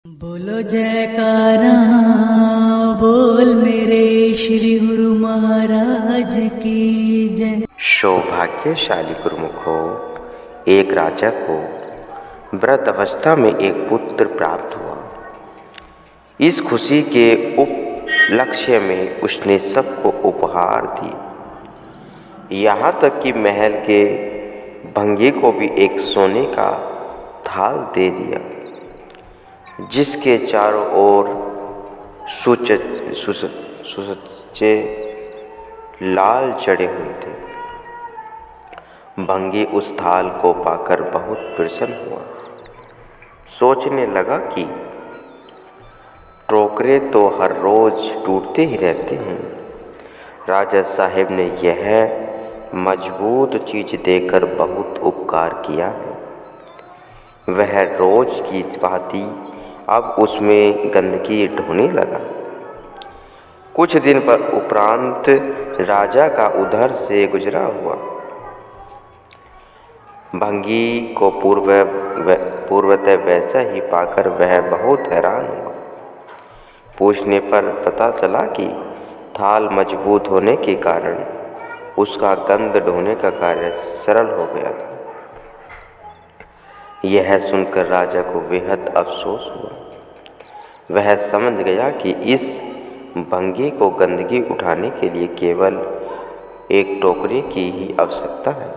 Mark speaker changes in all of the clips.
Speaker 1: बोलो जयकारा बोल मेरे श्री गुरु महाराज की जय।
Speaker 2: सौभाग्यशाली गुरुमुखो, एक राजा को वृद्ध अवस्था में एक पुत्र प्राप्त हुआ। इस खुशी के उपलक्ष्य में उसने सबको उपहार दिए, यहाँ तक कि महल के भंगी को भी एक सोने का थाल दे दिया जिसके चारों ओर सुसज्जे लाल चढ़े हुए थे। भंगी उस थाल को पाकर बहुत प्रसन्न हुआ। सोचने लगा कि टोकरे तो हर रोज टूटते ही रहते हैं, राजा साहब ने यह मजबूत चीज देकर बहुत उपकार किया है। वह रोज की भांति अब उसमें गंदगी ढोने लगा। कुछ दिन पर उपरांत राजा का उधर से गुजरा हुआ भंगी को पूर्वतः वैसा ही पाकर वह बहुत हैरान हुआ। पूछने पर पता चला कि थाल मजबूत होने के कारण उसका गंध ढोने का कार्य सरल हो गया था। यह सुनकर राजा को बेहद अफसोस हुआ। वह समझ गया कि इस भंगी को गंदगी उठाने के लिए केवल एक टोकरी की ही आवश्यकता है।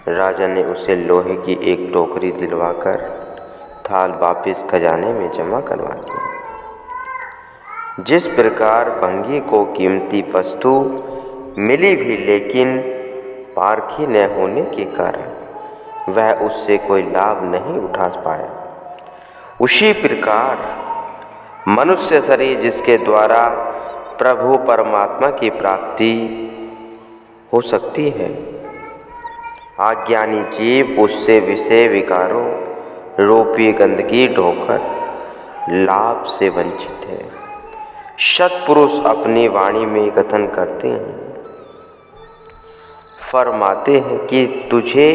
Speaker 2: राजा ने उसे लोहे की एक टोकरी दिलवाकर थाल वापस खजाने में जमा करवा दिया। जिस प्रकार भंगी को कीमती वस्तु मिली भी, लेकिन पारखी न होने के कारण वह उससे कोई लाभ नहीं उठा पाया, उसी प्रकार मनुष्य शरीर जिसके द्वारा प्रभु परमात्मा की प्राप्ति हो सकती है, अज्ञानी जीव उससे विषय विकारों रूपी गंदगी ढोकर लाभ से वंचित है। सत्पुरुष अपनी वाणी में कथन करते हैं, फरमाते हैं कि तुझे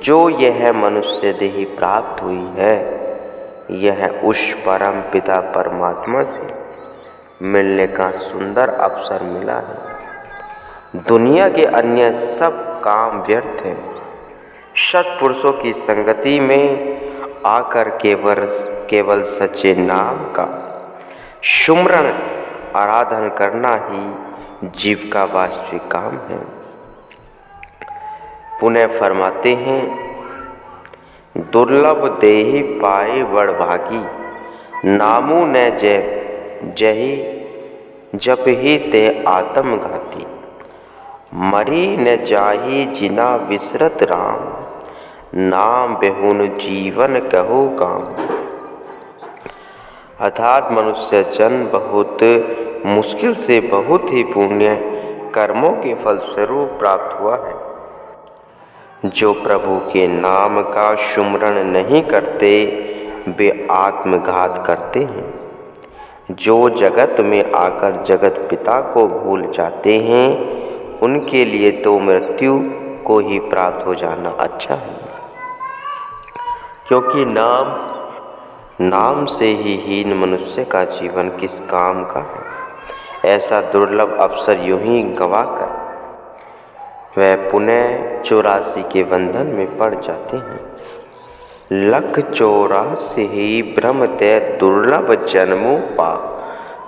Speaker 2: जो यह मनुष्य देही प्राप्त हुई है, यह उस परम पिता परमात्मा से मिलने का सुंदर अवसर मिला है। दुनिया के अन्य सब काम व्यर्थ हैं। सत्पुरुषों की संगति में आकर केवल सच्चे नाम का सुमरण आराधन करना ही जीव का वास्तविक काम है। पुनः फरमाते हैं, दुर्लभ देहि पाए बड़ भागी, नामू न जही जप ही ते आत्मघाती, मरी न जाही जिना विसरत राम, नाम बेहुन जीवन कहो काम। अर्थात मनुष्य जन्म बहुत मुश्किल से बहुत ही पुण्य कर्मों के फलस्वरूप प्राप्त हुआ है। जो प्रभु के नाम का सुमरण नहीं करते वे आत्मघात करते हैं। जो जगत में आकर जगत पिता को भूल जाते हैं, उनके लिए तो मृत्यु को ही प्राप्त हो जाना अच्छा है, क्योंकि नाम से ही हीन मनुष्य का जीवन किस काम का है। ऐसा दुर्लभ अवसर यूं ही गंवाकर वह पुनः 84 के बंधन में पड़ जाते हैं। लख 84 ही भ्रम ते दुर्लभ जन्मों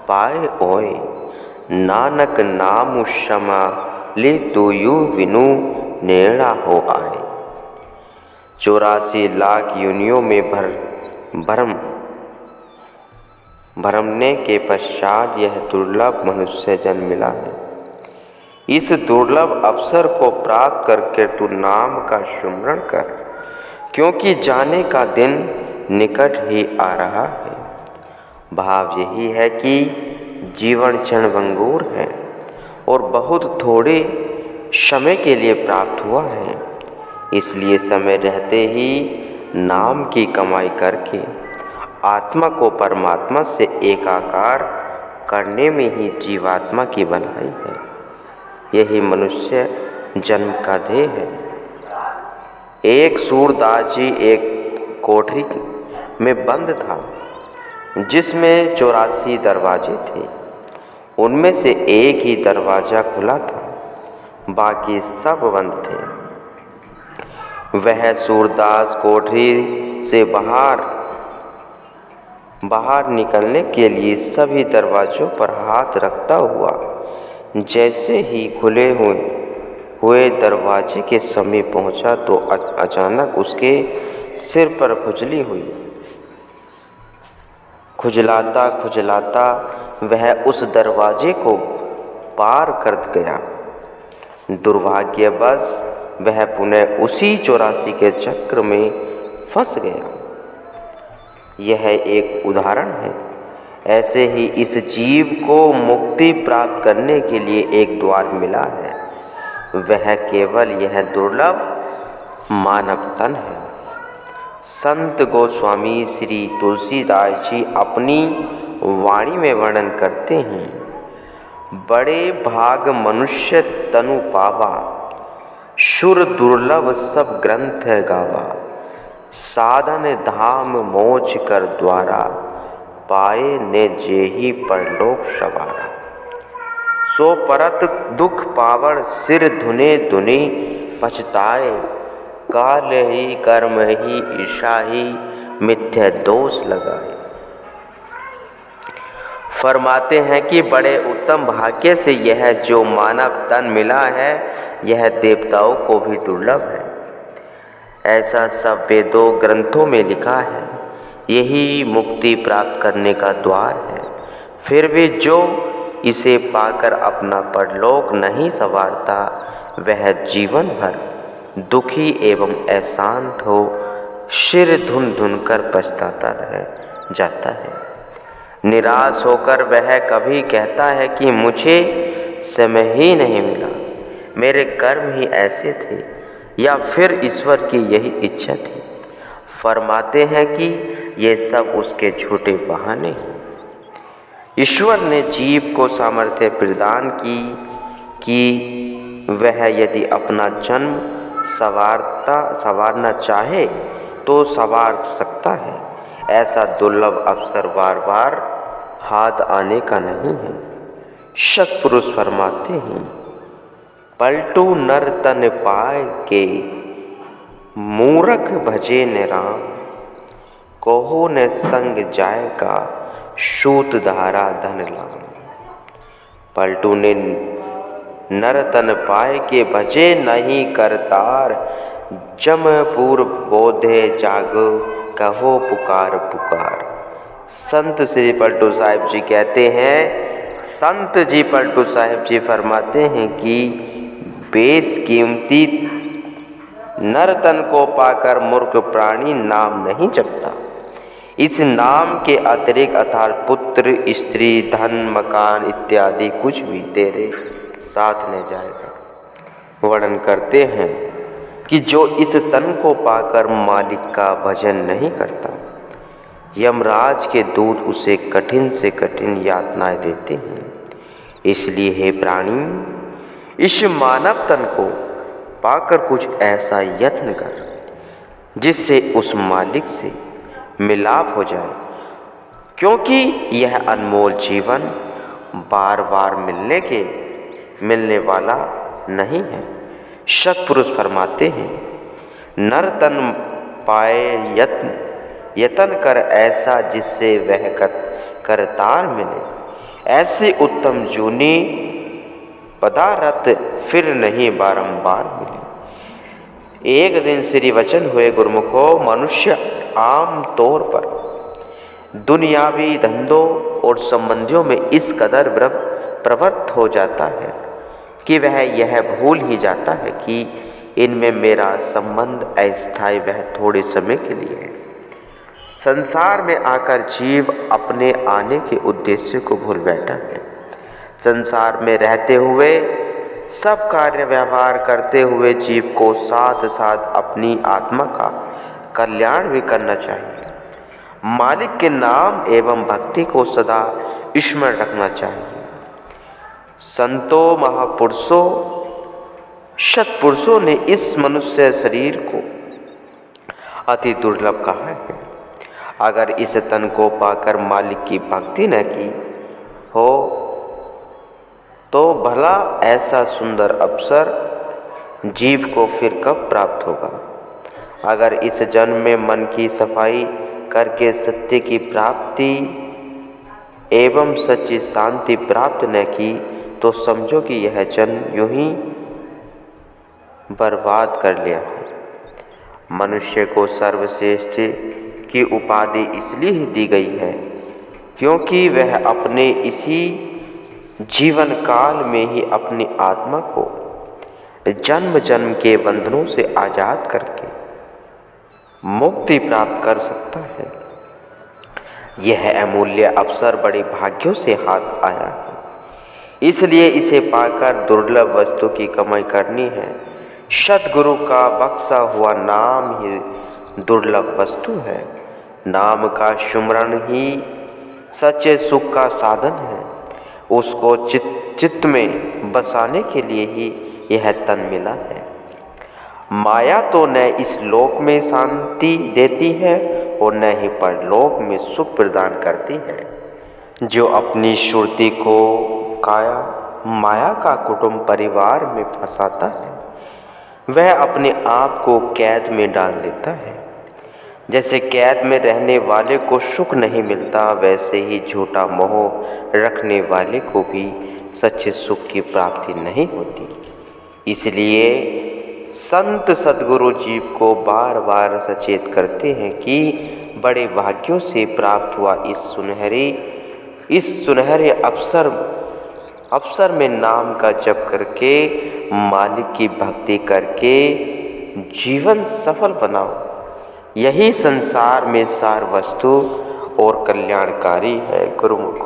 Speaker 2: पाए ओए, नानक नाम क्षमा ले तो यू विनु नेड़ा हो आए। 84 लाख योनियों में भ्रमने के पश्चात यह दुर्लभ मनुष्य जन्म मिला है। इस दुर्लभ अवसर को प्राप्त करके तू नाम का सुमरण कर, क्योंकि जाने का दिन निकट ही आ रहा है। भाव यही है कि जीवन क्षणभंगुर है और बहुत थोड़े समय के लिए प्राप्त हुआ है। इसलिए समय रहते ही नाम की कमाई करके आत्मा को परमात्मा से एकाकार करने में ही जीवात्मा की भलाई है। यही मनुष्य जन्म का ध्येय है। एक सूरदास जी एक कोठरी में बंद था, जिसमें 84 दरवाजे थे। उनमें से एक ही दरवाज़ा खुला था, बाकी सब बंद थे। वह सूरदास कोठरी से बाहर निकलने के लिए सभी दरवाज़ों पर हाथ रखता हुआ जैसे ही खुले हुए दरवाजे के समीप पहुंचा तो अचानक उसके सिर पर खुजली हुई। खुजलाता खुजलाता वह उस दरवाजे को पार कर गया। दुर्भाग्यवश वह पुनः उसी 84 के चक्र में फंस गया। यह एक उदाहरण है। ऐसे ही इस जीव को मुक्ति प्राप्त करने के लिए एक द्वार मिला है, वह केवल यह दुर्लभ मानव तन है। संत गोस्वामी श्री तुलसीदास जी अपनी वाणी में वर्णन करते हैं, बड़े भाग मनुष्य तनु पावा, शुर दुर्लभ सब ग्रंथ गावा, साधन धाम मोच कर द्वारा, पाए ने जेहि परलोक सवारा। सो परत दुख पावड़ सिर धुने धुनी पछताए, काल ही कर्म ही ईशा ही मिथ्या दोष लगाए। फरमाते हैं कि बड़े उत्तम भाग्य से यह जो मानव तन मिला है, यह देवताओं को भी दुर्लभ है। ऐसा सब वेदों ग्रंथों में लिखा है। यही मुक्ति प्राप्त करने का द्वार है। फिर भी जो इसे पाकर अपना परलोक नहीं संवारता, वह जीवन भर दुखी एवं अशांत हो सिर धुन धुन कर पछताता रह जाता है। निराश होकर वह कभी कहता है कि मुझे समय ही नहीं मिला, मेरे कर्म ही ऐसे थे, या फिर ईश्वर की यही इच्छा थी। फरमाते हैं कि ये सब उसके झूठे बहाने हैं। ईश्वर ने जीव को सामर्थ्य प्रदान की कि वह यदि अपना जन्म संवारना चाहे तो संवार सकता है। ऐसा दुर्लभ अवसर बार बार हाथ आने का नहीं है। सत्पुरुष फरमाते हैं, पलटू नर तन पाए के, मूरख भजे न राम, कोहो न संग जाएगा, सूत धारा धन लाम। पलटू ने नर तन पाए के, भजे नहीं करतार, जमपुर बोधे जागो, कहो पुकार पुकार। संत श्री पलटू साहिब जी कहते हैं, संत जी पलटू साहिब जी फरमाते हैं कि बेशकीमती नरतन को पाकर मूर्ख प्राणी नाम नहीं जपता। इस नाम के अतिरिक्त अर्थात पुत्र, स्त्री, धन, मकान इत्यादि कुछ भी तेरे साथ ले जाएगा। वर्णन करते हैं कि जो इस तन को पाकर मालिक का भजन नहीं करता, यमराज के दूत उसे कठिन से कठिन यातनाएं देते हैं। इसलिए हे प्राणी, इस मानव तन को पाकर कुछ ऐसा यत्न कर जिससे उस मालिक से मिलाप हो जाए, क्योंकि यह अनमोल जीवन बार बार मिलने वाला नहीं है। सत्पुरुष फरमाते हैं, नर तन पाए यत्न कर ऐसा जिससे वह करतार मिले, ऐसे उत्तम जूनी पदारथ फिर नहीं बारंबार मिले। एक दिन श्री वचन हुए गुरुमुखों, मनुष्य आम तौर पर दुनियावी धंधों और संबंधियों में इस कदर प्रवृत्त हो जाता है कि वह यह भूल ही जाता है कि इनमें मेरा संबंध अस्थायी वह थोड़े समय के लिए है। संसार में आकर जीव अपने आने के उद्देश्य को भूल बैठा है। संसार में रहते हुए सब कार्य व्यवहार करते हुए जीव को साथ साथ अपनी आत्मा का कल्याण भी करना चाहिए। मालिक के नाम एवं भक्ति को सदा स्मरण रखना चाहिए। संतों, महापुरुषों, सत्पुरुषों ने इस मनुष्य शरीर को अति दुर्लभ कहा है। अगर इस तन को पाकर मालिक की भक्ति न की हो तो भला ऐसा सुंदर अवसर जीव को फिर कब प्राप्त होगा। अगर इस जन्म में मन की सफाई करके सत्य की प्राप्ति एवं सच्ची शांति प्राप्त न की तो समझो कि यह जन्म यूं ही बर्बाद कर लिया है। मनुष्य को सर्वश्रेष्ठ की उपाधि इसलिए ही दी गई है क्योंकि वह अपने इसी जीवन काल में ही अपनी आत्मा को जन्म जन्म के बंधनों से आज़ाद करके मुक्ति प्राप्त कर सकता है। यह अमूल्य अवसर बड़े भाग्यों से हाथ आया है, इसलिए इसे पाकर दुर्लभ वस्तु की कमाई करनी है। सद्गुरु का बख्शा हुआ नाम ही दुर्लभ वस्तु है। नाम का सुमरण ही सच्चे सुख का साधन है। उसको चित्त में बसाने के लिए ही यह तन मिला है। माया तो न इस लोक में शांति देती है और न ही परलोक में सुख प्रदान करती है। जो अपनी सुरती को माया का कुटुंब परिवार में फंसाता है वह अपने आप को कैद में डाल लेता है। जैसे कैद में रहने वाले को सुख नहीं मिलता, वैसे ही झूठा मोह रखने वाले को भी सच्चे सुख की प्राप्ति नहीं होती। इसलिए संत सद्गुरु जीव को बार बार सचेत करते हैं कि बड़े भाग्यों से प्राप्त हुआ इस सुनहरे अवसर में नाम का जप करके मालिक की भक्ति करके जीवन सफल बनाओ। यही संसार में सार वस्तु और कल्याणकारी है। गुरुमुख।